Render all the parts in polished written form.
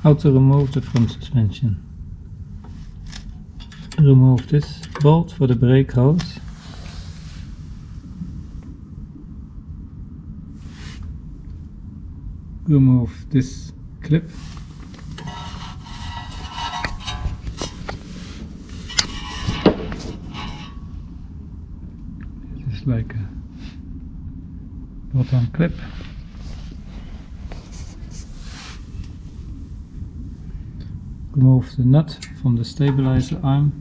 How to remove the front suspension. Remove this bolt for the brake hose. Remove this clip. This is like a bottom clip. Remove the nut from the stabilizer arm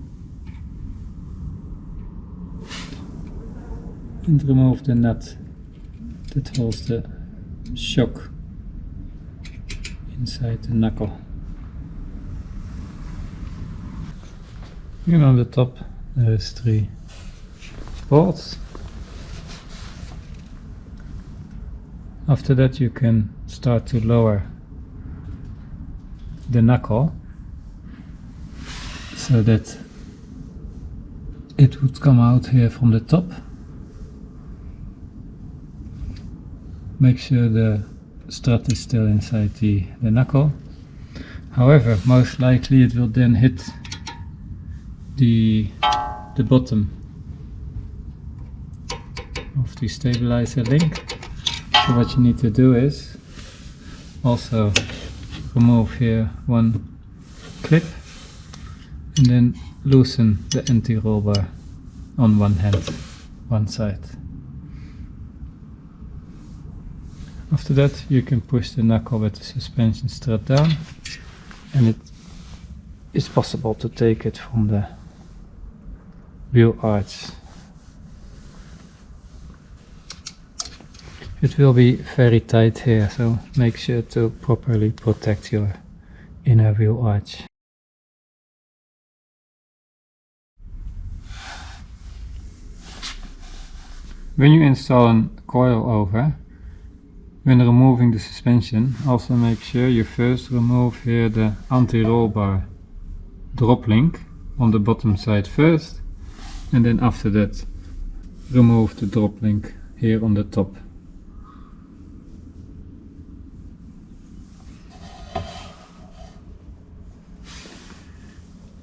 and remove the nut that holds the shock inside the knuckle. And on the top there is 3 bolts. After that you can start to lower the knuckle so that it would come out here from the top. Make sure the strut is still inside the knuckle. However, most likely it will then hit the bottom of the stabilizer link. So what you need to do is also remove here one clip and then loosen the anti-roll bar on one hand, one side. After that you can push the knuckle with the suspension strut down, and it is possible to take it from the wheel arch. It will be very tight here, so make sure to properly protect your inner wheel arch. When you install a coilover, when removing the suspension, also make sure you first remove here the anti-roll bar drop link on the bottom side first, and then after that remove the drop link here on the top.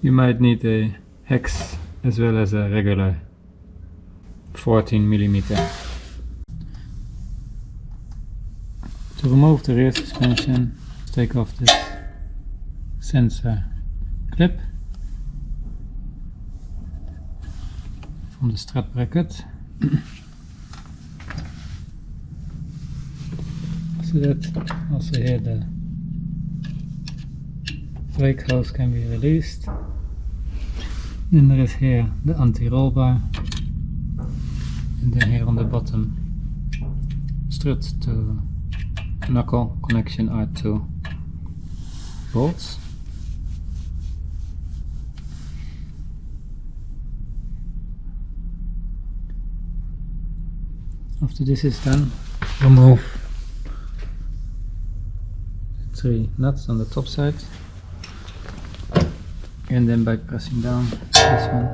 You might need a hex as well as a regular 14mm. To remove the rear suspension, take off this sensor clip from the strut bracket. So that also here the brake hose can be released. Then there is here the anti-roll bar, and then here on the bottom strut to knuckle connection are 2 bolts. After this is done, remove 3 nuts on the top side, and then by pressing down this one,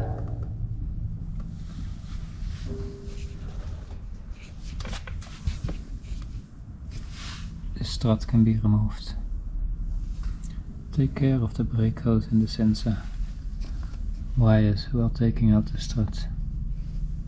the strut can be removed. Take care of the brake hose and the sensor wires while taking out the strut.